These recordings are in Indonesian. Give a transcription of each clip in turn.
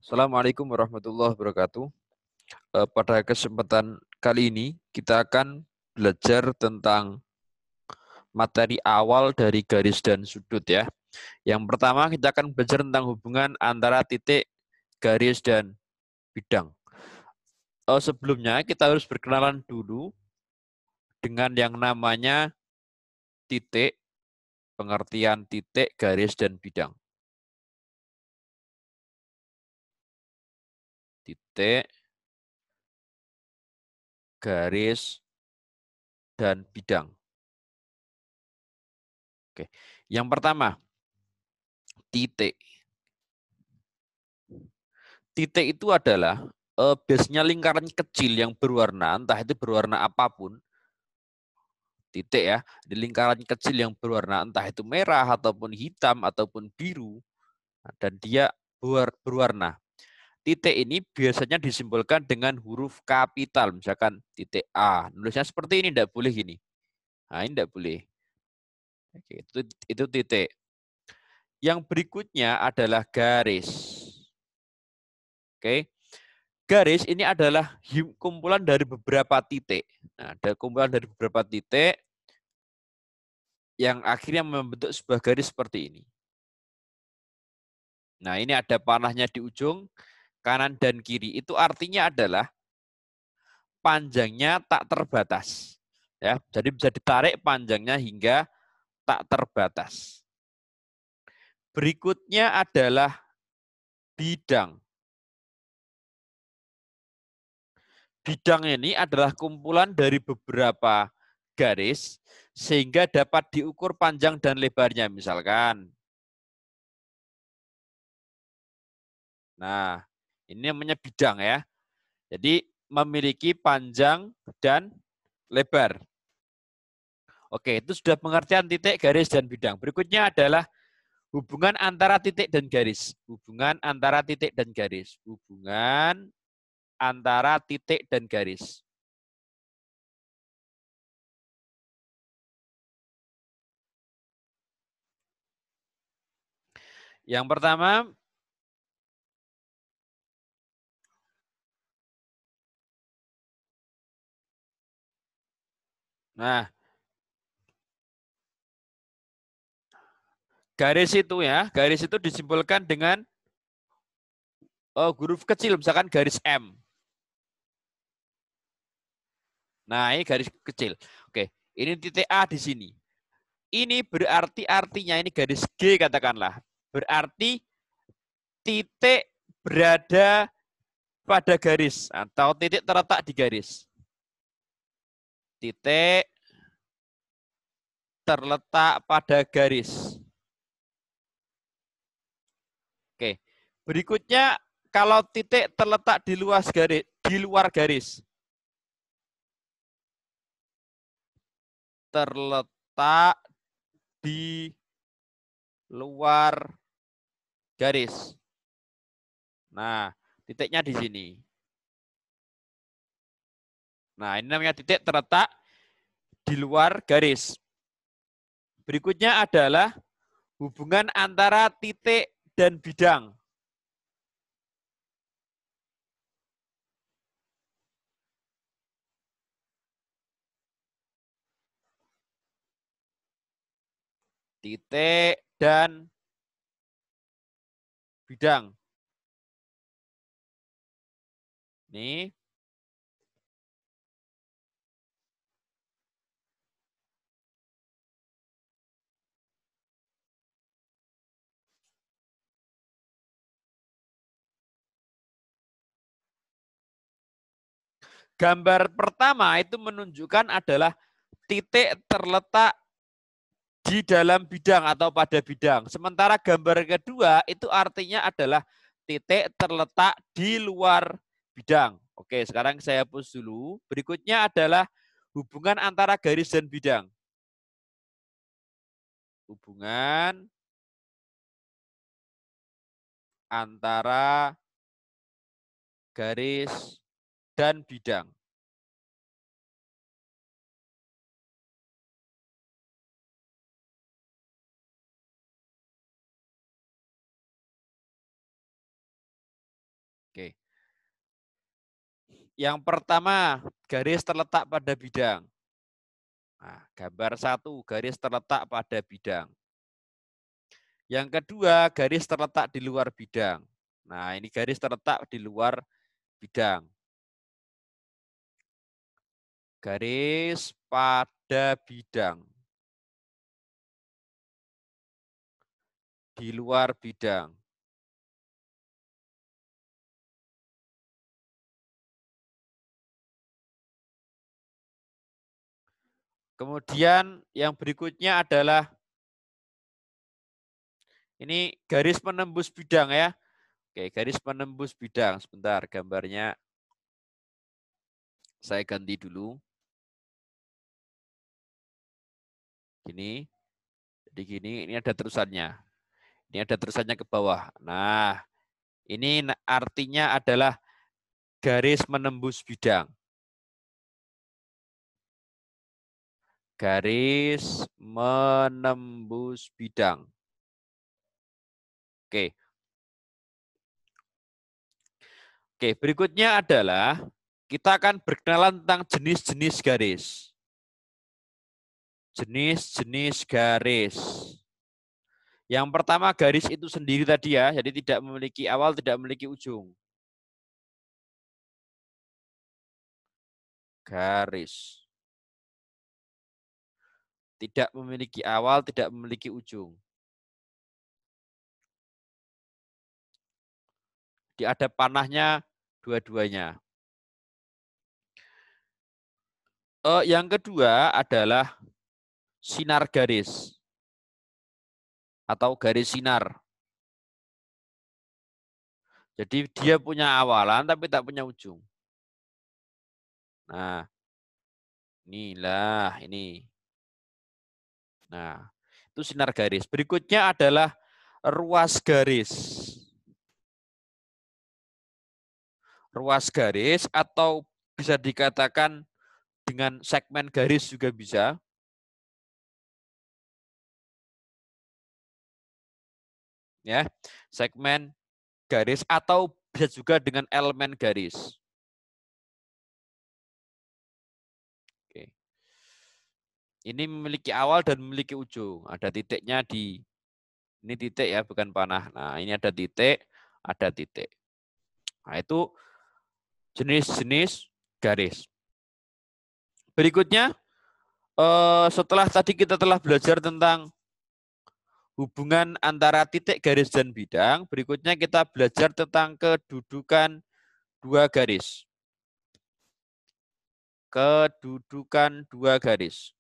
Assalamualaikum warahmatullahi wabarakatuh. Pada kesempatan kali ini kita akan belajar tentang materi awal dari garis dan sudut ya. Yang pertama kita akan belajar tentang hubungan antara titik, garis, dan bidang. Sebelumnya kita harus berkenalan dulu dengan yang namanya titik, pengertian titik, garis, dan bidang. Titik, garis, dan bidang. Oke. Yang pertama, titik. Titik itu adalah biasanya lingkaran kecil yang berwarna, entah itu berwarna apapun, titik ya, di lingkaran kecil yang berwarna, entah itu merah ataupun hitam ataupun biru, dan dia berwarna. Titik ini biasanya disimbolkan dengan huruf kapital, misalkan titik A. Nulisnya seperti ini, tidak boleh gini. Nah, ini tidak boleh. Oke, itu titik. Yang berikutnya adalah garis. Oke. Garis ini adalah kumpulan dari beberapa titik. Nah, ada kumpulan dari beberapa titik yang akhirnya membentuk sebuah garis seperti ini. Nah, ini ada panahnya di ujung kanan dan kiri. Itu artinya adalah panjangnya tak terbatas. Ya, jadi bisa ditarik panjangnya hingga tak terbatas. Berikutnya adalah bidang. Bidang ini adalah kumpulan dari beberapa garis sehingga dapat diukur panjang dan lebarnya. Misalkan, nah ini namanya bidang ya. Jadi memiliki panjang dan lebar. Oke, itu sudah pengertian titik, garis, dan bidang. Berikutnya adalah hubungan antara titik dan garis. Hubungan antara titik dan garis. Hubungan antara titik dan garis. Yang pertama, nah garis itu disimpulkan dengan huruf kecil, misalkan garis M. Nah, ini garis kecil. Oke, ini titik A di sini. Ini berarti artinya ini garis G katakanlah. Berarti titik berada pada garis atau titik terletak di garis. Titik terletak pada garis. Oke. Berikutnya kalau titik terletak di luar garis. Terletak di luar garis. Nah, titiknya di sini. Nah, ini namanya titik terletak di luar garis. Berikutnya adalah hubungan antara titik dan bidang. Titik dan bidang. Nih. Gambar pertama itu menunjukkan adalah titik terletak di dalam bidang atau pada bidang. Sementara gambar kedua itu artinya adalah titik terletak di luar bidang. Oke, sekarang saya hapus dulu. Berikutnya adalah hubungan antara garis dan bidang. Hubungan antara garis dan bidang. Oke. Yang pertama, garis terletak pada bidang. Nah, gambar 1, garis terletak pada bidang. Yang kedua, garis terletak di luar bidang. Nah, ini garis terletak di luar bidang. Garis pada bidang. Di luar bidang. Kemudian yang berikutnya adalah ini garis penembus bidang ya. Oke, garis penembus bidang. Sebentar, gambarnya saya ganti dulu. Gini. Jadi gini, ini ada terusannya. Ini ada terusannya ke bawah. Nah, ini artinya adalah garis menembus bidang. Garis menembus bidang. Oke. Oke, berikutnya adalah kita akan berkenalan tentang jenis-jenis garis. Jenis-jenis garis. Yang pertama garis itu sendiri tadi ya, jadi tidak memiliki awal, tidak memiliki ujung. Garis. Tidak memiliki awal, tidak memiliki ujung. Ada panahnya dua-duanya. Yang kedua adalah sinar garis atau garis sinar. Jadi dia punya awalan tapi tak punya ujung. Nah, inilah ini. Nah, itu sinar garis. Berikutnya adalah ruas garis. Ruas garis atau bisa dikatakan dengan segmen garis juga bisa. Ya, segmen garis atau bisa juga dengan elemen garis. Oke. Ini memiliki awal dan memiliki ujung. Ada titiknya di ini titik ya, bukan panah. Nah, ini ada titik, ada titik. Nah, itu jenis-jenis garis. Berikutnya, setelah tadi kita telah belajar tentang hubungan antara titik, garis, dan bidang, berikutnya kita belajar tentang kedudukan dua garis. Kedudukan dua garis.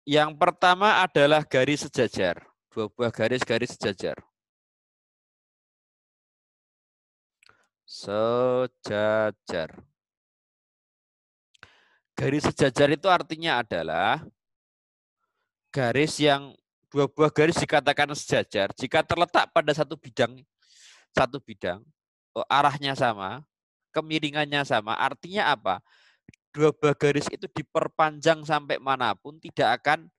Yang pertama adalah garis sejajar. Dua buah garis-garis sejajar. Sejajar. Garis sejajar itu artinya adalah garis yang dua buah garis dikatakan sejajar jika terletak pada satu bidang, arahnya sama, kemiringannya sama. Artinya apa? Dua buah garis itu diperpanjang sampai manapun tidak akan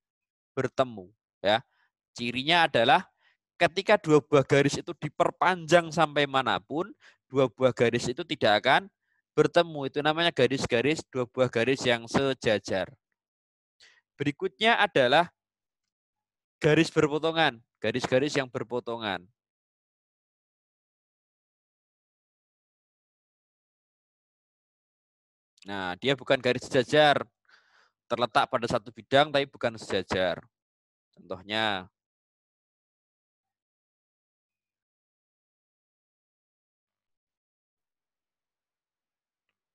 bertemu. Ya, cirinya adalah ketika dua buah garis itu diperpanjang sampai manapun, dua buah garis itu tidak akan bertemu. Itu namanya garis-garis dua buah garis yang sejajar. Berikutnya adalah garis berpotongan, garis-garis yang berpotongan. Nah, dia bukan garis sejajar, terletak pada satu bidang tapi bukan sejajar. Contohnya,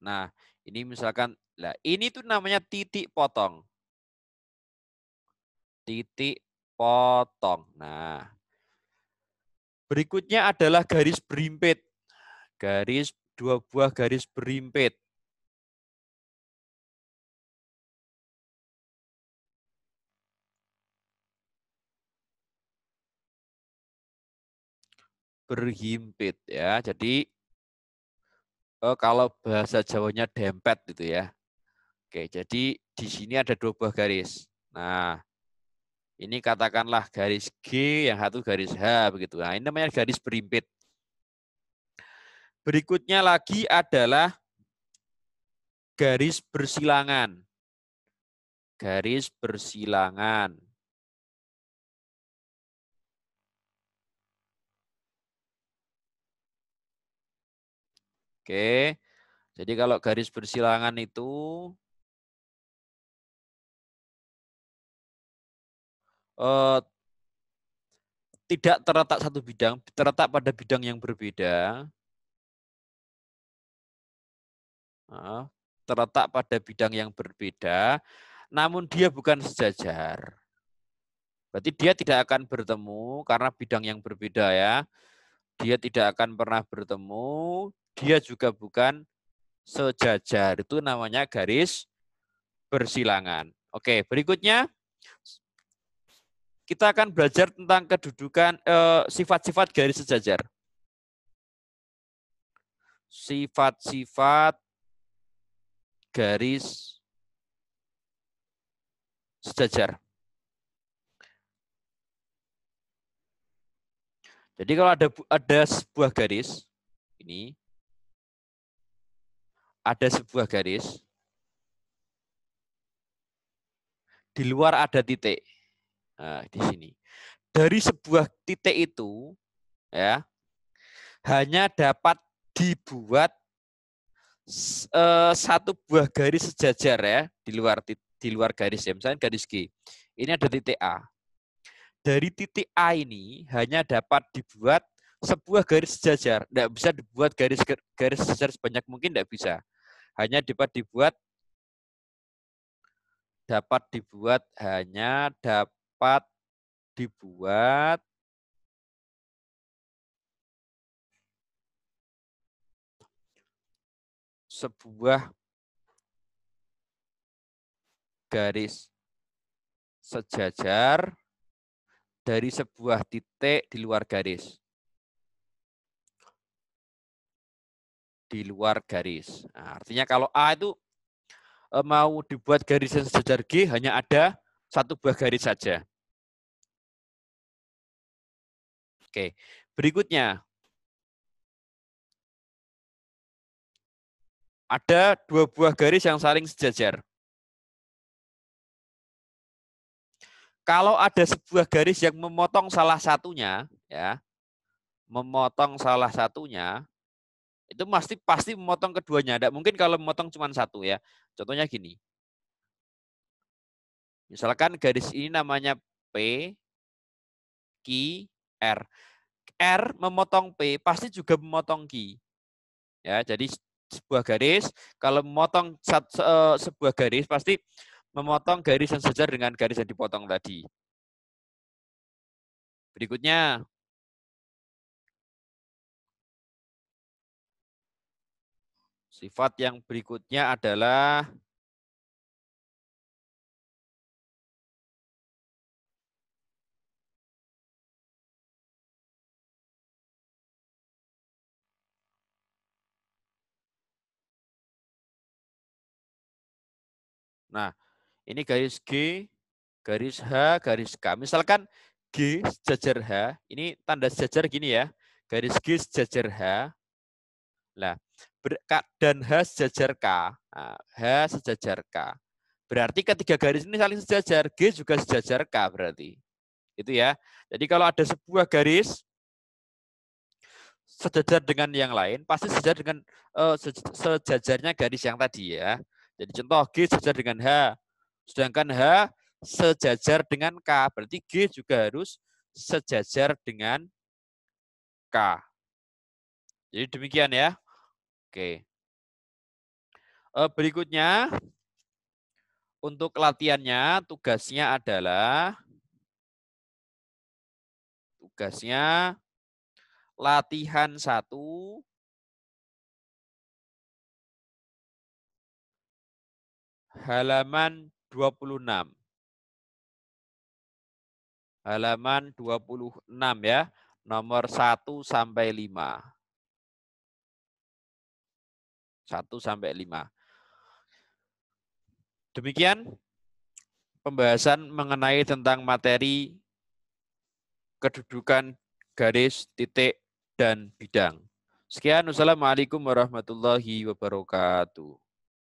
nah ini misalkan, lah ini tuh namanya titik potong. Titik potong. Nah, berikutnya adalah garis berimpit. Garis dua buah garis berimpit. Berhimpit ya. Jadi kalau bahasa Jawanya dempet gitu ya. Oke, jadi di sini ada 2 buah garis. Nah, ini katakanlah garis G, yang satu garis H begitu. Nah, ini namanya garis berimpit. Berikutnya lagi adalah garis bersilangan. Garis bersilangan. Oke. Jadi kalau garis bersilangan itu tidak terletak satu bidang, terletak pada bidang yang berbeda. Terletak pada bidang yang berbeda, namun dia bukan sejajar. Berarti dia tidak akan bertemu karena bidang yang berbeda ya. Dia tidak akan pernah bertemu, dia juga bukan sejajar. Itu namanya garis bersilangan. Oke, berikutnya kita akan belajar tentang kedudukan sifat-sifat garis sejajar. Sifat-sifat garis sejajar. Jadi kalau ada sebuah garis ini, ada sebuah garis, di luar ada titik. Nah, di sini. Dari sebuah titik itu ya hanya dapat dibuat satu buah garis sejajar ya di luar garis ya. Misalnya garis G. Ini ada titik A. Dari titik A ini hanya dapat dibuat sebuah garis sejajar. Tidak bisa dibuat garis sejajar sebanyak mungkin, tidak bisa. Hanya dapat dibuat sebuah garis sejajar dari sebuah titik di luar garis. Di luar garis. Nah, artinya kalau A itu mau dibuat garis yang sejajar G, hanya ada satu buah garis saja. Oke, berikutnya. Ada dua buah garis yang saling sejajar. Kalau ada sebuah garis yang memotong salah satunya, ya, memotong salah satunya, itu pasti memotong keduanya. Tidak mungkin kalau memotong cuma satu ya. Contohnya gini. Misalkan garis ini namanya P, Q, R. R memotong P pasti juga memotong Q. Ya, jadi sebuah garis kalau memotong sebuah garis pasti memotong garis yang sejajar dengan garis yang dipotong tadi. Berikutnya, sifat yang berikutnya adalah nah, ini garis G, garis H, garis K. Misalkan G sejajar H, ini tanda sejajar gini ya. Garis G sejajar H. Nah, dan H sejajar K. Nah, H sejajar K. Berarti ketiga garis ini saling sejajar. G juga sejajar K berarti. Itu ya. Jadi kalau ada sebuah garis sejajar dengan yang lain, pasti sejajar dengan sejajarnya garis yang tadi ya. Jadi contoh G sejajar dengan H. Sedangkan H sejajar dengan K. Berarti G juga harus sejajar dengan K. Jadi demikian ya. Oke. Berikutnya, untuk latihannya, tugasnya latihan 1, halaman 26. Halaman 26 ya, nomor 1 sampai 5. 1 sampai 5. Demikian pembahasan mengenai tentang materi kedudukan garis, titik, dan bidang. Sekian, wassalamualaikum warahmatullahi wabarakatuh.